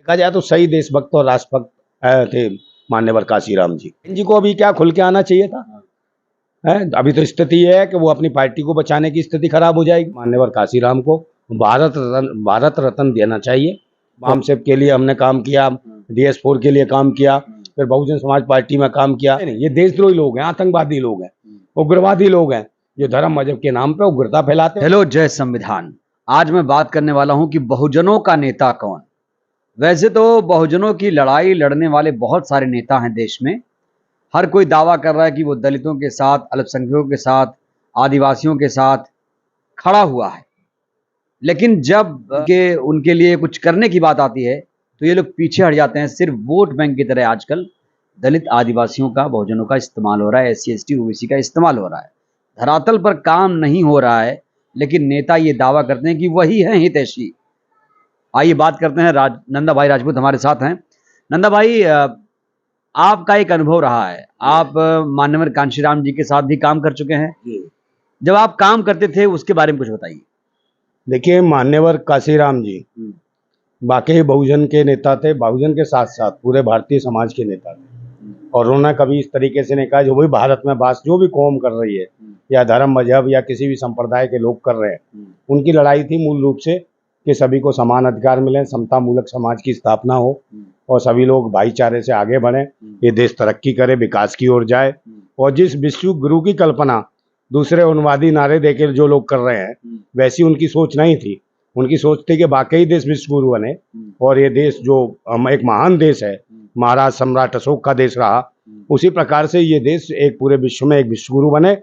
देखा जाए तो सही देशभक्त और राष्ट्रभक्त थे मान्यवर काशीराम जी। इनजी को अभी क्या खुल के आना चाहिए था। अभी तो स्थिति है कि वो अपनी पार्टी को बचाने की स्थिति खराब हो जाएगी। मान्यवर काशीराम को भारत रत्न देना चाहिए। वाम सेब के लिए हमने काम किया, DS4 के लिए काम किया, फिर बहुजन समाज पार्टी में काम किया। नहीं, ये देशद्रोही लोग हैं, आतंकवादी लोग हैं, उग्रवादी लोग हैं, जो धर्म मजहब के नाम पे उग्रता फैलाते हैं। हेलो, जय संविधान। आज मैं बात करने वाला हूं कि बहुजनों का नेता कौन। वैसे तो बहुजनों की लड़ाई लड़ने वाले बहुत सारे नेता हैं देश में। हर कोई दावा कर रहा है कि वो दलितों के साथ, अल्पसंख्यकों के साथ, आदिवासियों के साथ खड़ा हुआ है। लेकिन जब उनके लिए कुछ करने की बात आती है तो ये लोग पीछे हट जाते हैं। सिर्फ वोट बैंक की तरह आजकल दलित आदिवासियों का, बहुजनों का इस्तेमाल हो रहा है, SC ST OBC का इस्तेमाल हो रहा है। धरातल पर काम नहीं हो रहा है, लेकिन नेता ये दावा करते हैं कि वही है हितैषी। आइए बात करते हैं। नंदा भाई राजपूत हमारे साथ हैं। नंदा भाई, आपका एक अनुभव रहा है, आप मान्यवर कांशीराम जी के साथ भी काम कर चुके हैं। जब आप काम करते थे उसके बारे में कुछ बताइए। देखिए, मान्यवर काशीराम जी वाकई बहुजन के नेता थे, बहुजन के साथ साथ पूरे भारतीय समाज के नेता थे। और उन्होंने कभी इस तरीके से नहीं कहा जो भी भारत में बात जो भी कौम कर रही है या धर्म मजहब या किसी भी संप्रदाय के लोग कर रहे हैं, उनकी लड़ाई थी मूल रूप से कि सभी को समान अधिकार मिले, समता मूलक समाज की स्थापना हो और सभी लोग भाईचारे से आगे बढ़े, ये देश तरक्की करे, विकास की ओर जाए। और जिस विश्व गुरु की कल्पना दूसरे उन्मादी नारे देकर जो लोग कर रहे हैं, वैसी उनकी सोच नहीं थी। उनकी सोच थी कि वाकई देश विश्व गुरु बने और ये देश जो एक महान देश है, महाराज सम्राट अशोक का देश रहा, उसी प्रकार से ये देश एक पूरे विश्व में एक विश्व गुरु बने।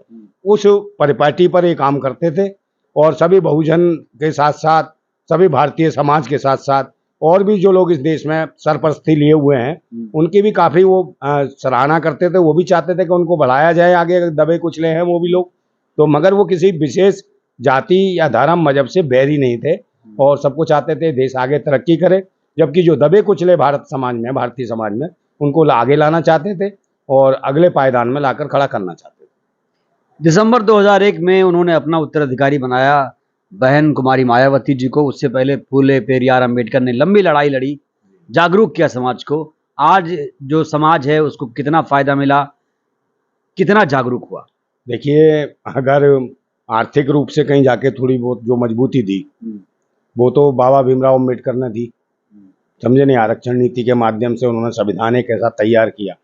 उस परिपाटी पर ये काम करते थे और सभी बहुजन के साथ साथ सभी भारतीय समाज के साथ साथ और भी जो लोग इस देश में सरपरस्ती लिए हुए हैं, उनकी भी काफ़ी वो सराहना करते थे। वो भी चाहते थे कि उनको बढ़ाया जाए, आगे दबे कुचले हैं वो भी लोग तो, मगर वो किसी विशेष जाति या धर्म मजहब से बैरी नहीं थे और सबको चाहते थे देश आगे तरक्की करे। जबकि जो दबे कुचले भारत समाज में, भारतीय समाज में, उनको आगे लाना चाहते थे और अगले पायदान में लाकर खड़ा करना चाहते थे। दिसंबर 2001 में उन्होंने अपना उत्तराधिकारी बनाया बहन कुमारी मायावती जी को। उससे पहले फूले पेरियार अम्बेडकर ने लंबी लड़ाई लड़ी, जागरूक किया समाज को। आज जो समाज है उसको कितना फायदा मिला, कितना जागरूक हुआ? देखिए, अगर आर्थिक रूप से कहीं जाके थोड़ी बहुत जो मजबूती दी, वो तो बाबा भीमराव अम्बेडकर ने दी। समझे नहीं, आरक्षण नीति के माध्यम से उन्होंने संविधान एक ऐसा तैयार किया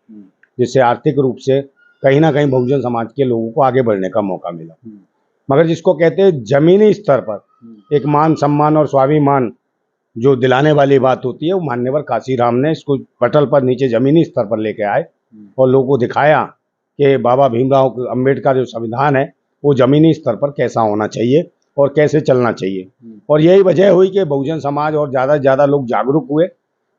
जिससे आर्थिक रूप से कहीं ना कहीं बहुजन समाज के लोगों को आगे बढ़ने का मौका मिला। मगर जिसको कहते हैं जमीनी स्तर पर एक मान सम्मान और स्वाभिमान जो दिलाने वाली बात होती है, वो मान्यवर काशीराम ने इसको पटल पर नीचे जमीनी स्तर पर लेके आए और लोगों को दिखाया कि बाबा भीमराव अम्बेडकर जो संविधान है वो जमीनी स्तर पर कैसा होना चाहिए और कैसे चलना चाहिए। और यही वजह हुई कि बहुजन समाज और ज़्यादा से ज़्यादा लोग जागरूक हुए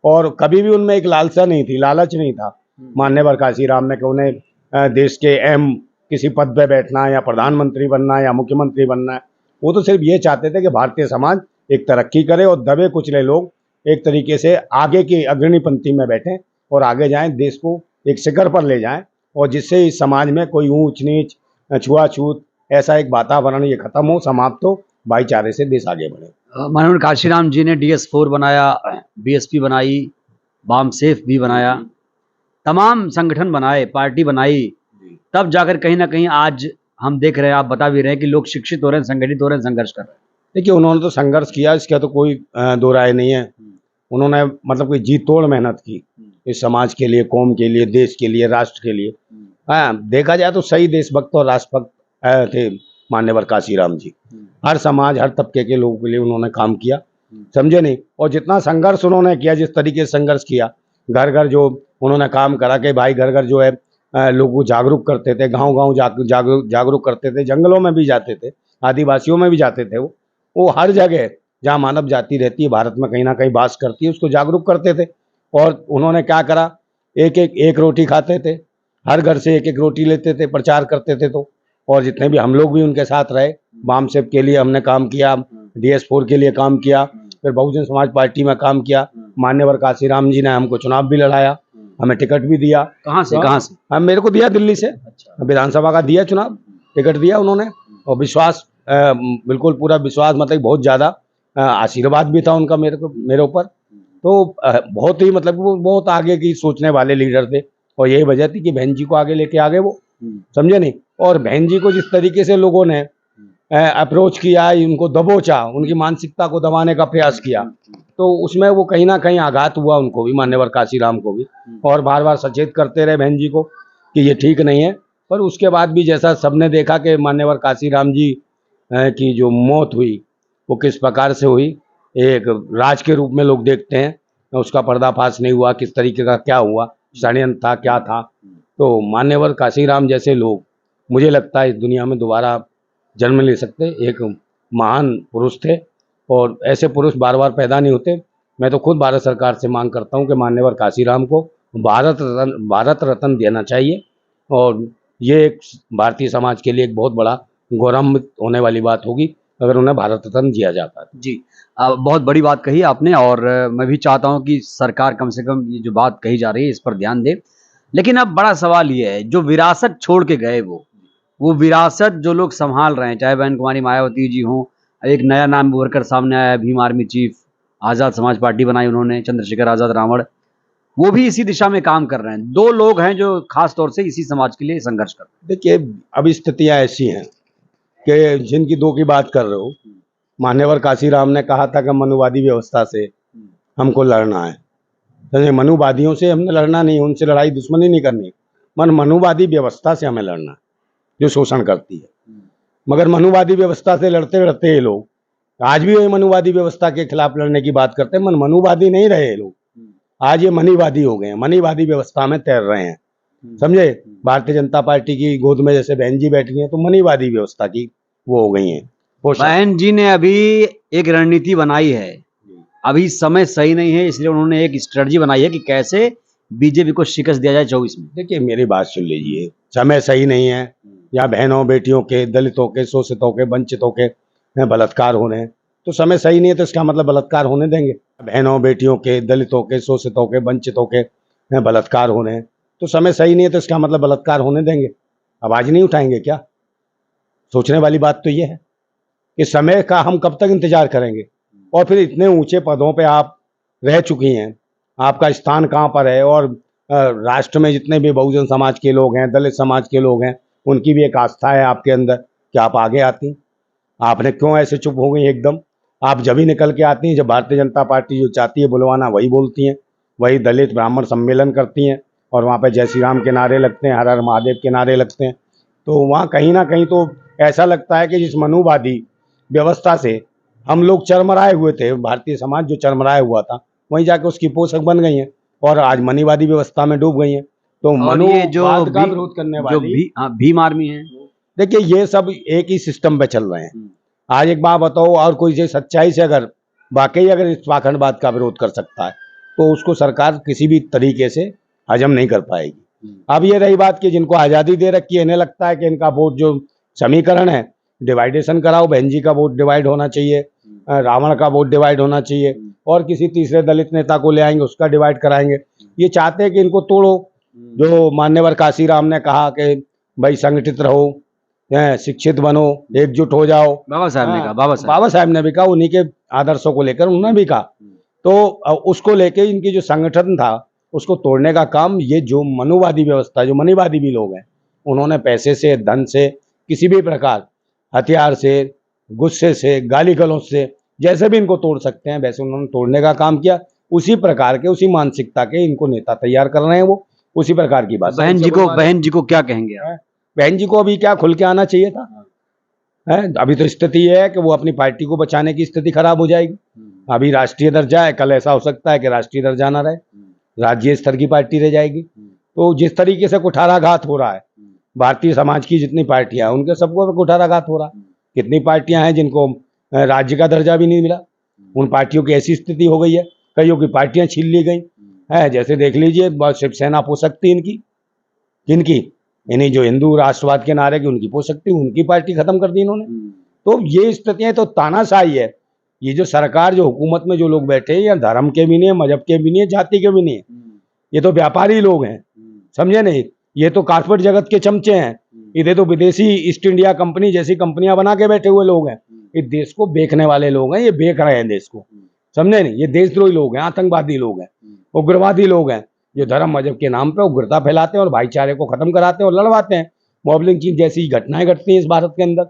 और कभी भी उनमें एक लालसा नहीं थी, लालच नहीं था मान्यवर काशीराम में कि उन्हें देश के अहम किसी पद पे बैठना या प्रधानमंत्री बनना या मुख्यमंत्री बनना है। वो तो सिर्फ ये चाहते थे कि भारतीय समाज एक तरक्की करे और दबे कुचले लोग एक तरीके से आगे की अग्रणी पंक्ति में बैठें और आगे जाएं, देश को एक शिखर पर ले जाएं और जिससे इस समाज में कोई ऊंच नीच, छुआछूत ऐसा एक वातावरण ये खत्म हो, समाप्त हो, भाईचारे से देश आगे बढ़े। माननीय काशीराम जी ने DS4 बनाया, BSP बनाई, वाम सेफ भी बनाया, तमाम संगठन बनाए, पार्टी बनाई, तब जाकर कहीं ना कहीं आज हम देख रहे हैं, आप बता भी रहे हैं कि लोग शिक्षित हो रहे हैं, संगठित हो रहे हैं, संघर्ष कर रहे हैं। देखिए, उन्होंने तो संघर्ष किया, इसका तो कोई दो राय नहीं है। उन्होंने मतलब कोई जी तोड़ मेहनत की इस समाज के लिए, कौम के लिए, देश के लिए, राष्ट्र के लिए। देखा जाए तो सही देशभक्त और राष्ट्रभक्त थे मान्यवर काशीराम जी। हर समाज, हर तबके के लोगों के लिए उन्होंने काम किया, समझे नहीं। और जितना संघर्ष उन्होंने किया, जिस तरीके से संघर्ष किया, घर घर जो उन्होंने काम करा कि भाई घर घर जो है लोगों को जागरूक करते थे, गांव गांव जागरूक करते थे, जंगलों में भी जाते थे, आदिवासियों में भी जाते थे। वो हर जगह जहाँ मानव जाति रहती है, भारत में कहीं ना कहीं वास करती है, उसको जागरूक करते थे। और उन्होंने क्या करा, एक रोटी खाते थे, हर घर से एक रोटी लेते थे, प्रचार करते थे। तो और जितने भी हम लोग भी उनके साथ रहे, वाम सेब के लिए हमने काम किया, DS4 के लिए काम किया, फिर बहुजन समाज पार्टी में काम किया। मान्यवर काशीराम जी ने हमको चुनाव भी लड़ाया, हमें टिकट भी दिया। कहाँ से? हम मेरे को दिया दिल्ली से। अच्छा। विधानसभा का दिया चुनाव, टिकट दिया उन्होंने और विश्वास, बिल्कुल पूरा विश्वास, मतलब बहुत ज़्यादा आशीर्वाद भी था उनका मेरे ऊपर। तो बहुत ही मतलब वो बहुत आगे की सोचने वाले लीडर थे और यही वजह थी कि बहन जी को आगे लेके आगे वो, समझे नहीं। और बहन जी को जिस तरीके से लोगों ने अप्रोच किया, उनको दबोचा, उनकी मानसिकता को दबाने का प्रयास किया, तो उसमें वो कहीं ना कहीं आघात हुआ उनको भी, मान्यवर काशीराम को भी। और बार बार सचेत करते रहे बहन जी को कि ये ठीक नहीं है। पर उसके बाद भी जैसा सबने देखा कि मान्यवर काशीराम जी की जो मौत हुई वो किस प्रकार से हुई, एक राज के रूप में लोग देखते हैं, उसका पर्दाफाश नहीं हुआ, किस तरीके का क्या हुआ, षड्यंत्र था, क्या था। तो मान्यवर काशीराम जैसे लोग मुझे लगता है इस दुनिया में दोबारा जन्म ले सकते, एक महान पुरुष थे और ऐसे पुरुष बार बार पैदा नहीं होते। मैं तो खुद भारत सरकार से मांग करता हूं कि मान्यवर काशीराम को भारत रत्न देना चाहिए और ये एक भारतीय समाज के लिए एक बहुत बड़ा गौरवान्वित होने वाली बात होगी अगर उन्हें भारत रत्न दिया जाता है। जी, बहुत बड़ी बात कही आपने और मैं भी चाहता हूं कि सरकार कम से कम ये जो बात कही जा रही है इस पर ध्यान दे। लेकिन अब बड़ा सवाल ये है, जो विरासत छोड़ के गए वो विरासत जो लोग संभाल रहे हैं, चाहे बहन कुमारी मायावती जी हों, एक नया नाम उभर कर सामने आया, भीम आर्मी चीफ, आज़ाद समाज पार्टी बनाई उन्होंने, चंद्रशेखर आज़ाद रावण, वो भी इसी दिशा में काम कर रहे हैं। 2 लोग हैं जो खास तौर से इसी समाज के लिए संघर्ष कर रहे हैं। देखिए, अब स्थितियां ऐसी हैं कि जिनकी 2 की बात कर रहे हो, मान्यवर काशीराम ने कहा था कि मनुवादी व्यवस्था से हमको लड़ना है। तो मनुवादियों से हमने लड़ना नहीं, उनसे लड़ाई दुश्मनी नहीं करनी, मनुवादी व्यवस्था से हमें लड़ना है जो शोषण करती है। मगर मनुवादी व्यवस्था से लड़ते लड़ते ये लोग आज भी वही मनुवादी व्यवस्था के खिलाफ लड़ने की बात करते हैं, मनुवादी नहीं रहे ये लोग, आज ये मनीवादी हो गए हैं, मनीवादी व्यवस्था में तैर रहे हैं, समझे। भारतीय जनता पार्टी की गोद में जैसे बहन जी बैठी हैं तो मनीवादी व्यवस्था की वो हो गई हैं। बहन जी ने अभी एक रणनीति बनाई है, अभी समय सही नहीं है, इसलिए उन्होंने एक स्ट्रेटजी बनाई है कि कैसे बीजेपी को शिकस्त दिया जाए 24 में। देखिए, मेरी बात सुन लीजिए, समय सही नहीं है, या बहनों बेटियों के, दलितों के, शोषितों के, वंचितों के बलात्कार हो रहे हैं, तो समय सही नहीं है तो इसका मतलब बलात्कार होने देंगे। बहनों बेटियों के, दलितों के, शोषितों के, वंचितों के बलात्कार हो रहे हैं, तो समय सही नहीं है तो इसका मतलब बलात्कार होने देंगे। आवाज नहीं उठाएंगे क्या? सोचने वाली बात तो ये है कि समय का हम कब तक इंतजार करेंगे। और फिर इतने ऊंचे पदों पे आप रह चुकी हैं, आपका स्थान कहाँ पर है, और राष्ट्र में जितने भी बहुजन समाज के लोग हैं, दलित समाज के लोग हैं, उनकी भी एक आस्था है आपके अंदर कि आप आगे आती। आपने क्यों ऐसे चुप हो गई एकदम? आप जब ही निकल के आती हैं जब भारतीय जनता पार्टी जो चाहती है बुलवाना वही बोलती हैं, वही दलित ब्राह्मण सम्मेलन करती हैं और वहाँ पे जय श्री राम के नारे लगते हैं, हर हर महादेव के नारे लगते हैं। तो वहाँ कहीं ना कहीं तो ऐसा लगता है कि जिस मनुवादी व्यवस्था से हम लोग चरमराए हुए थे, भारतीय समाज जो चरमराया हुआ था, वहीं जाके उसकी पोषक बन गई हैं और आज मनीवादी व्यवस्था में डूब गई हैं। तो और ये जो मनुवाद का विरोध करने वाली भीम आर्मी है, देखिए ये सब एक ही सिस्टम पे चल रहे हैं। आज एक बात बताओ, और कोई से सच्चाई से अगर वाकई अगर इस पाखंडवाद का विरोध कर सकता है तो उसको सरकार किसी भी तरीके से हजम नहीं कर पाएगी। अब ये रही बात कि जिनको आज़ादी दे रखी है, इन्हें लगता है कि इनका वोट जो समीकरण है डिवाइडेशन कराओ, बहन जी का वोट डिवाइड होना चाहिए, रावण का वोट डिवाइड होना चाहिए, और किसी तीसरे दलित नेता को ले आएंगे उसका डिवाइड कराएंगे। ये चाहते हैं कि इनको तोड़ो। जो मान्यवर काशीराम ने कहा कि भाई संगठित रहो, शिक्षित बनो, एकजुट हो जाओ, बाबा साहब ने कहा, बाबा साहब ने भी कहा, उन्हीं के आदर्शों को लेकर उन्होंने भी कहा। तो उसको लेके इनकी जो संगठन था उसको तोड़ने का काम ये जो मनुवादी व्यवस्था, जो मनीवादी भी लोग हैं, उन्होंने पैसे से, धन से, किसी भी प्रकार, हथियार से, गुस्से से, गाली गलौज से, जैसे भी इनको तोड़ सकते हैं वैसे उन्होंने तोड़ने का काम किया। उसी प्रकार के, उसी मानसिकता के इनको नेता तैयार कर रहे हैं, वो उसी प्रकार की बात। बहन जी को क्या कहेंगे आप? बहन जी को अभी क्या खुल के आना चाहिए था? है अभी तो स्थिति ये है कि वो अपनी पार्टी को बचाने की स्थिति खराब हो जाएगी। अभी राष्ट्रीय दर्जा है, कल ऐसा हो सकता है कि राष्ट्रीय दर्जा ना रहे, राज्य स्तर की पार्टी रह जाएगी। तो जिस तरीके से कुठाराघात हो रहा है भारतीय समाज की, जितनी पार्टियां हैं उनके सबको कुठाराघात हो रहा है। कितनी पार्टियां हैं जिनको राज्य का दर्जा भी नहीं मिला, उन पार्टियों की ऐसी स्थिति हो गई है, कईयों की पार्टियां छीन ली गई है। जैसे देख लीजिए शिवसेना पोषकती इनकी, किनकी, इन्हीं जो हिंदू राष्ट्रवाद के नारे की उनकी पोषकती, उनकी पार्टी खत्म कर दी इन्होंने। तो ये स्थितियां तो तानाशाही है। ये जो सरकार, जो हुकूमत में जो लोग बैठे हैं, या धर्म के भी नहीं है, मजहब के भी नहीं है, जाति के भी नहीं है, ये तो व्यापारी लोग हैं, समझे नहीं। ये तो कारपोरेट जगत के चमचे हैं, इधर तो विदेशी ईस्ट इंडिया कंपनी जैसी कंपनियां बना के बैठे हुए लोग हैं। इस देश को बेचने वाले लोग हैं, ये बेच रहे हैं देश को। समझे नहीं, ये देशद्रोही लोग हैं, आतंकवादी लोग हैं, उग्रवादी लोग हैं, जो धर्म मजहब के नाम पे उग्रता फैलाते हैं और भाईचारे को खत्म कराते हैं और लड़वाते हैं। मॉब लिंचिंग जैसी घटनाएं घटती हैं इस भारत के अंदर,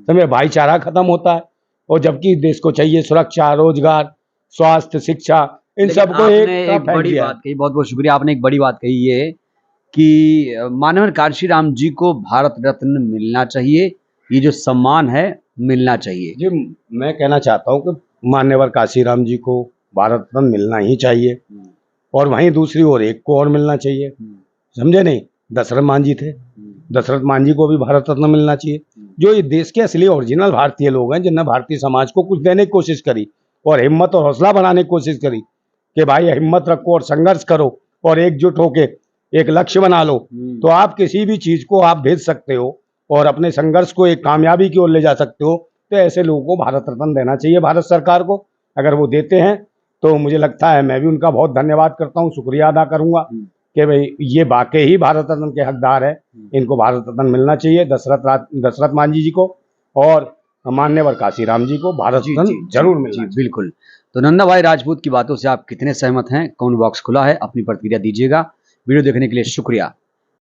समझे, भाईचारा खत्म होता है। और जबकि देश को चाहिए सुरक्षा, रोजगार, स्वास्थ्य, शिक्षा, इन लेकिन सबको आपने एक एक फेंक बड़ी दिया है। बात कही, बहुत बहुत शुक्रिया। आपने एक बड़ी बात कही ये कि माननीय काशीराम जी को भारत रत्न मिलना चाहिए, ये जो सम्मान है मिलना चाहिए। जी, मैं कहना चाहता हूँ कि मान्यवर काशीराम जी को भारत रत्न मिलना ही चाहिए, और वहीं दूसरी ओर एक को और मिलना चाहिए, समझे नहीं, दशरथ मांझी थे, दशरथ मांझी को भी भारत रत्न मिलना चाहिए। जो ये देश के असली ओरिजिनल भारतीय लोग हैं, जिन्होंने भारतीय समाज को कुछ देने की कोशिश करी और हिम्मत और हौसला बढ़ाने की कोशिश करी कि भाई हिम्मत रखो और संघर्ष करो और एकजुट होके एक लक्ष्य बना लो, तो आप किसी भी चीज को आप भेज सकते हो और अपने संघर्ष को एक कामयाबी की ओर ले जा सकते हो। तो ऐसे लोगों को भारत रत्न देना चाहिए भारत सरकार को। अगर वो देते हैं तो मुझे लगता है मैं भी उनका बहुत धन्यवाद करता हूँ, शुक्रिया अदा करूंगा कि भाई ये वाकई ही भारत रत्न के हकदार है, इनको भारत रत्न मिलना चाहिए। दशरथ मांझी जी को और मान्यवर काशीराम जी को भारत रत्न जरूर मिलना चाहिए। बिल्कुल। तो नंदा भाई राजपूत की बातों से आप कितने सहमत हैं? कमेंट बॉक्स खुला है, अपनी प्रतिक्रिया दीजिएगा। वीडियो देखने के लिए शुक्रिया।